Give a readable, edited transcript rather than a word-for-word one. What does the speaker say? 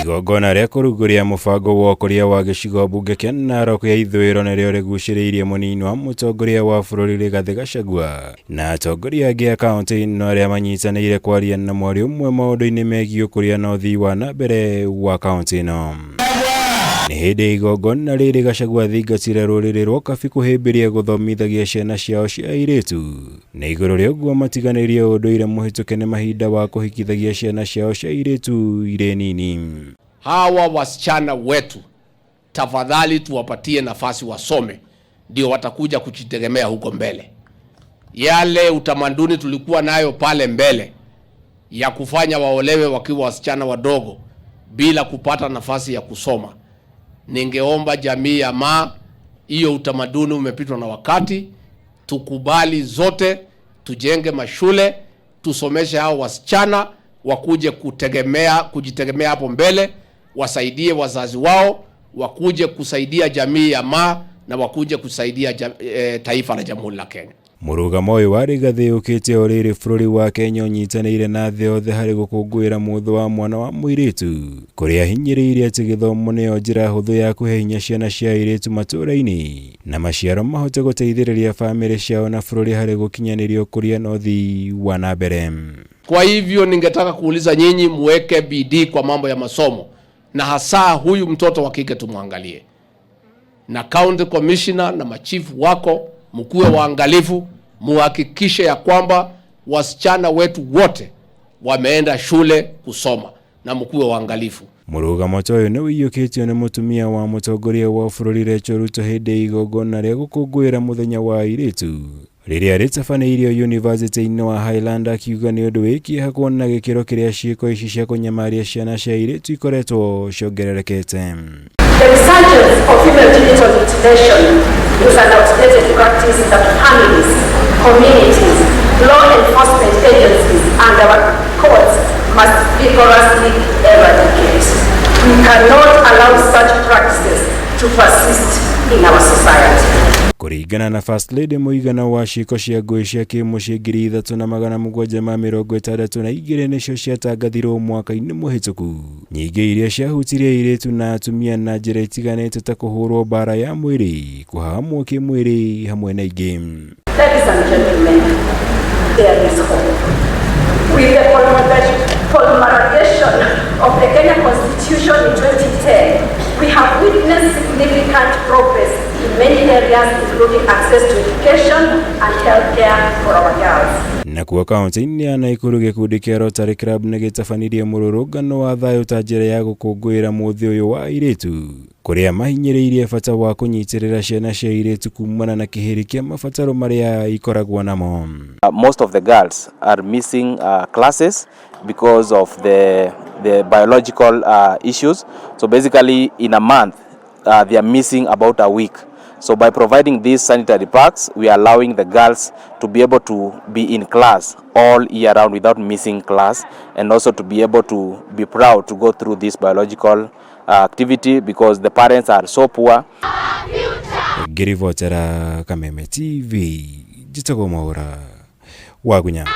Igongona rĩa kũrugũria mũbango wa ũkũria wa gĩcigo mbunge kĩa Narok ya ithũĩro nĩrĩo rĩgucĩrĩirie mũnini wa mũtongoria wa bũrũri RIGATHI GACHAGUA na atongoria angĩ a kaunti ĩno arĩa manyitanĩire kwaria na mwaria ũmwe maũndũ-inĩ megiĩ ũkũria na ũthii wa na mbere wa kaunti ĩno. Nĩ hĩndĩ igongona rĩrĩ GACHAGUA athingatire rũrĩrĩ rwa UKABI kũhĩmbĩria gũthomithagia ciana ciao cia airĩtu, na igũrũ rĩa ũguo matiganĩrie ũndũire mũhĩtũke nĩ mahinda wa kũhikithagia ciana ciao cia airĩtu irĩ nini. Hawa wasichana wetu tafadhali tuwapatie nafasi wasome, ndio watakuja kujitegemea huko mbele. Yale utamaduni tulikuwa nayo pale mbele ya kufanya waolewe wakiwa wasichana wadogo bila kupata nafasi ya kusoma, ningeomba jamii ya hiyo utamaduni umepitwa na wakati. Tukubali zote, tujenge mashule, tusomeshe hao wasichana wakuje kujitegemea hapo mbele, wasaidie wazazi wao, wakuje kusaidia jamii ya na wakuje kusaidia taifa la Jamhuri la Kenya. Mũrũgamo ũyũ wa RIGATHI ũkĩte o rĩrĩ bũrũri wa Kenya ũnyitanĩire na thĩ yothe harĩ gũkũngũĩra mũthĩ wa mwana wa mũirĩtu, kũrĩa hinyĩrĩirie atĩ gĩthomo nĩyo njĩra hũthũ ya kũhe hinya ciana cia airĩtu matũũra-inĩ na maciaro mahote gũteithĩrĩria famĩlĩ ciao na bũrũri harĩ gũkinyanĩria ũkũria na ũthii wa na mbere. Kwa hivyo ningetaka kuuliza nyinyi muweke bidii kwa mambo ya masomo, na hasa huyu mtoto wa kike tumwangalie, na county commissioner na machifu wako mkuwe waangalifu, muhakikishe ya kwamba wasichana wetu wote wameenda shule kusoma, na mkuwe waangalifu. Mũrũgamo ta ũyũ nĩ ũiyũkĩtio nĩ mũtumia wa mũtongoria wa bũrũri RACHAEL RUTO hĩndĩ igongona rĩa gũkũngũĩra mũthenya wa airĩtu rĩrĩa rĩtabanĩirio university-inĩ wa Highland, akiuga nĩ ũndũ wĩkĩeha kuona gĩkĩro kĩrĩa ciĩko ici cia kũnyamaria ciana cia airĩtu ikoretwo ciongererekete. The resurgence of female genital mutilation is an outdated practice that families, communities, law enforcement agencies, and our courts must vigorously eradicate. We cannot allow such practices to persist in our society. Kũringana na First Lady, mũigana wa ciĩko cia ngũĩ cia kĩmũciĩ 3,762 nĩcio ciatangathirwo mwaka-inĩ mũhĩtũku, nyingĩ iria ciahutirie airĩtu na atumia na njĩra itiganĩte ta kũhũrwo mbara ya mwĩrĩ, kũhahamwo kĩmwĩrĩ hamwe na ingĩ. Ladies and gentlemen, there is hope. With the promulgation of the Kenya Constitution in 2010, we have witnessed significant progress in many areas, including access to education and healthcare for our girls. Na kuwa kaunti-inĩ ya Nakuru gĩkundi kĩa Rotary Club nĩ gĩtabanirie mũrũrũngano wa thayũ ta njĩra ya gũkũngũĩra mũthĩ ũyũ wa airĩtu, kũrĩa mahinyĩrĩirie bata wa kũnyitĩrĩra ciana cia airĩtu kumana na kĩhĩri kĩa mabataro marĩa ikoragwo namo. Most of the girls are missing classes because of the biological issues. So basically in a month they are missing about a week. So by providing these sanitary packs, we are allowing the girls to be able to be in class all year round without missing class, and also to be able to be proud to go through this biological activity because the parents are so poor. Ngĩribotera Kameme TV, Gĩthomo Wagunya.